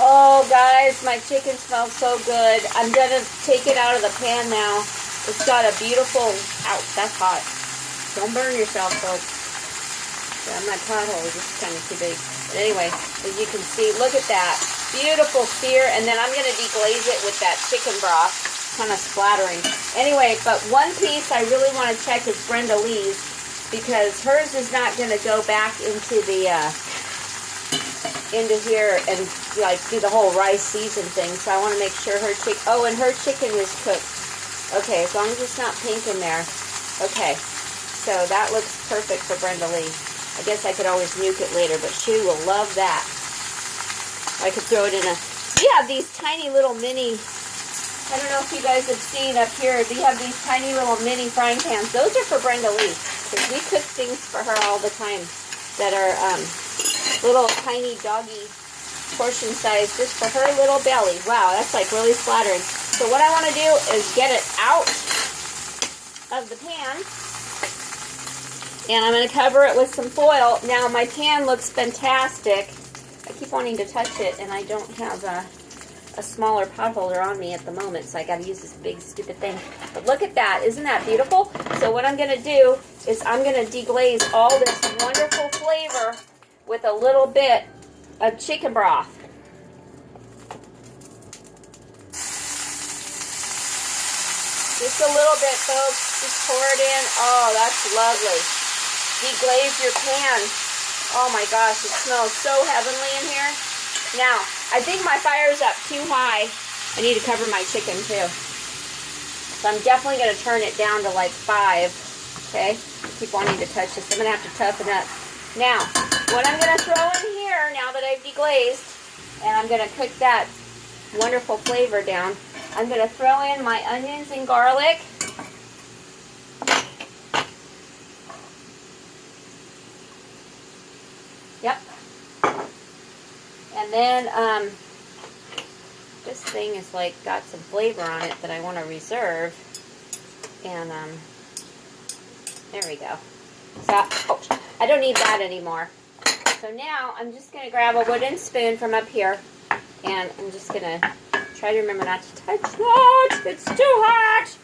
Oh, guys, my chicken smells so good. I'm going to take it out of the pan now. It's got a beautiful... Ouch, that's hot. Don't burn yourself, folks. Yeah, my pothole is just kind of too big. But anyway, as you can see, look at that. Beautiful sear. And then I'm going to deglaze it with that chicken broth. Kind of splattering. Anyway, but one piece I really want to check is Brenda Lee's, because hers is not going to go back into the... into here and like do the whole rice season thing, so I want to make sure her chicken, oh, and her chicken is cooked. Okay, as long as it's not pink in there. Okay, so that looks perfect for Brenda Lee. I guess I could always nuke it later, but she will love that. I could throw it in a, we have these tiny little mini, I don't know if you guys have seen up here, we have these tiny little mini frying pans. Those are for Brenda Lee, because we cook things for her all the time that are little tiny doggy portion size just for her little belly. Wow, that's like really flattering. So what I want to do is get it out of the pan, and I'm going to cover it with some foil. Now my pan looks fantastic. I keep wanting to touch it, and I don't have a smaller pot holder on me at the moment, so I got to use this big stupid thing. But look at that. Isn't that beautiful? So what I'm going to do is I'm going to deglaze all this wonderful flavor with a little bit of chicken broth. Just a little bit, folks. Just pour it in. Oh, that's lovely. Deglaze your pan. Oh my gosh, it smells so heavenly in here. Now, I think my fire's up too high. I need to cover my chicken too. So I'm definitely going to turn it down to like 5. Okay? I keep wanting to touch this. I'm going to have to toughen up. Now, what I'm going to throw in here, now that I've deglazed, and I'm going to cook that wonderful flavor down, I'm going to throw in my onions and garlic. Yep. And then, this thing is like got some flavor on it that I want to reserve. And, there we go. So, oh, I don't need that anymore. So now I'm just going to grab a wooden spoon from up here, and I'm just going to try to remember not to touch that. It's too hot.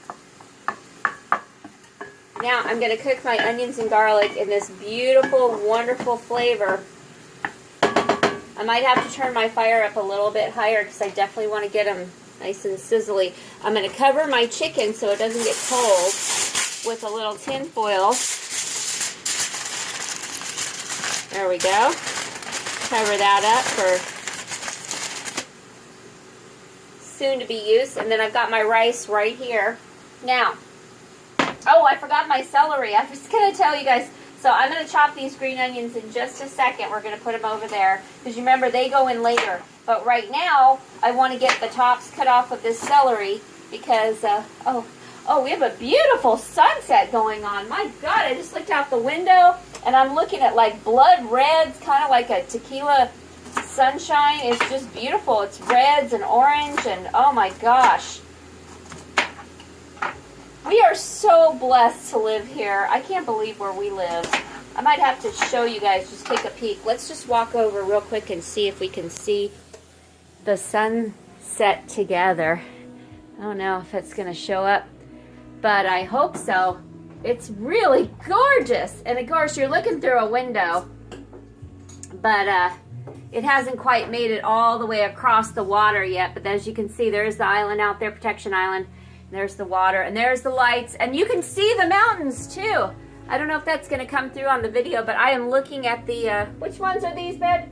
Now I'm going to cook my onions and garlic in this beautiful, wonderful flavor. I might have to turn my fire up a little bit higher because I definitely want to get them nice and sizzly. I'm going to cover my chicken so it doesn't get cold with a little tin foil. There we go. Cover that up for soon to be used. And then I've got my rice right here. Now, oh, I forgot my celery. I was going to tell you guys. So I'm going to chop these green onions in just a second. We're going to put them over there. Because you remember, they go in later. But right now, I want to get the tops cut off of this celery. Because, oh, we have a beautiful sunset going on. My God, I just looked out the window. And I'm looking at like blood reds, kind of like a tequila sunshine. It's just beautiful. It's reds and orange. And oh my gosh. We are so blessed to live here. I can't believe where we live. I might have to show you guys, just take a peek. Let's just walk over real quick and see if we can see the sunset together. I don't know if it's going to show up, but I hope so. It's really gorgeous. And of course, you're looking through a window, but it hasn't quite made it all the way across the water yet. But as you can see, there's the island out there, Protection Island. There's the water, and there's the lights, and you can see the mountains too. I don't know if that's going to come through on the video, but I am looking at the, which ones are these, Ben?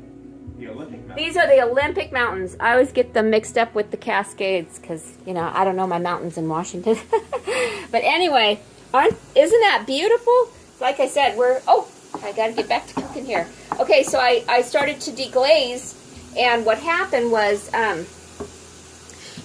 The Olympic Mountains. These are the Olympic Mountains. I always get them mixed up with the Cascades because, you know, I don't know my mountains in Washington. But anyway, isn't that beautiful? Like I said, I got to get back to cooking here. Okay, so I started to deglaze, and what happened was,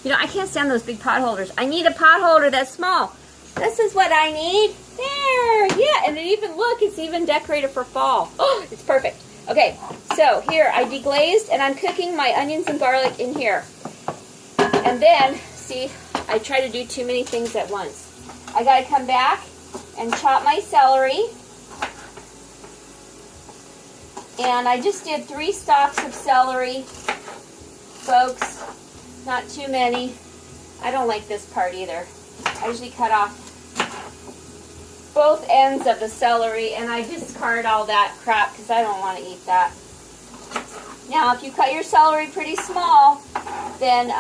you know, I can't stand those big pot holders. I need a pot holder that's small. This is what I need. There, yeah, and it's even decorated for fall. Oh, it's perfect. Okay, so here, I deglazed, and I'm cooking my onions and garlic in here. And then, see, I try to do too many things at once. I gotta come back and chop my celery. And I just did 3 stalks of celery. folks. Not too many. I don't like this part either. I usually cut off both ends of the celery, and I discard all that crap because I don't want to eat that. Now, if you cut your celery pretty small, then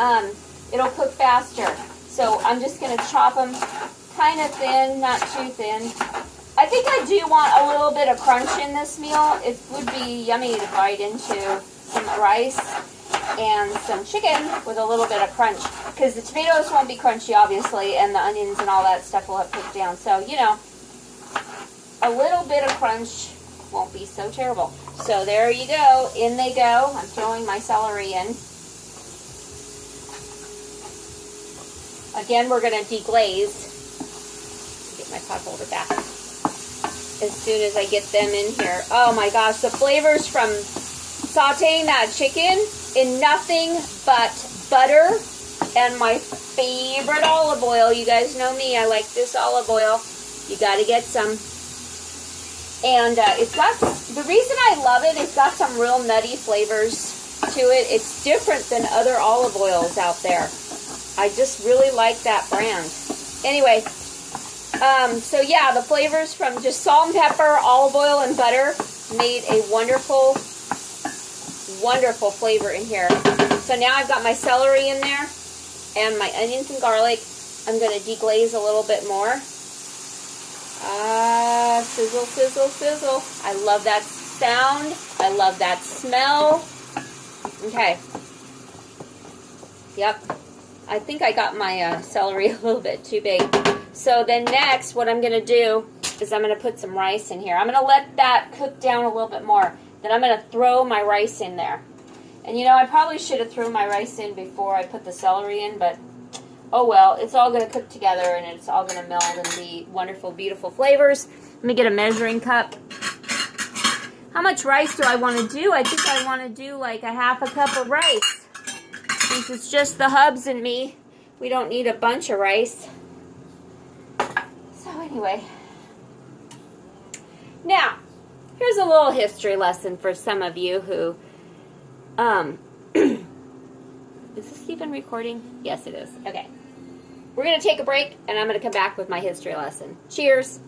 it'll cook faster. So I'm just going to chop them kind of thin, not too thin. I think I do want a little bit of crunch in this meal. It would be yummy to bite into some rice and some chicken with a little bit of crunch. Because the tomatoes won't be crunchy, obviously, and the onions and all that stuff will have cooked down. So, you know, a little bit of crunch won't be so terrible. So there you go. In they go. I'm throwing my celery in. Again, we're going to deglaze. Get my pot holder back. As soon as I get them in here. Oh my gosh, the flavors from sauteing that chicken in nothing but butter and my favorite olive oil. You guys know me, I like this olive oil. You got to get some. And it's got, the reason I love it, it's got some real nutty flavors to it. It's different than other olive oils out there. I just really like that brand. Anyway, so yeah, the flavors from just salt and pepper, olive oil, and butter made a wonderful, wonderful flavor in here. So now I've got my celery in there and my onions and garlic. I'm going to deglaze a little bit more. Sizzle, sizzle, sizzle. I love that sound. I love that smell. Okay. Yep. I think I got my celery a little bit too big. So then next, what I'm going to do is I'm going to put some rice in here. I'm going to let that cook down a little bit more. Then I'm going to throw my rice in there. And you know, I probably should have thrown my rice in before I put the celery in, but oh well, it's all going to cook together and it's all going to meld and be wonderful, beautiful flavors. Let me get a measuring cup. How much rice do I want to do? I think I want to do like a half a cup of rice. Since it's just the hubs and me, we don't need a bunch of rice. So anyway. Now, here's a little history lesson for some of you who, is this even recording? Yes, it is. Okay. We're going to take a break, and I'm going to come back with my history lesson. Cheers.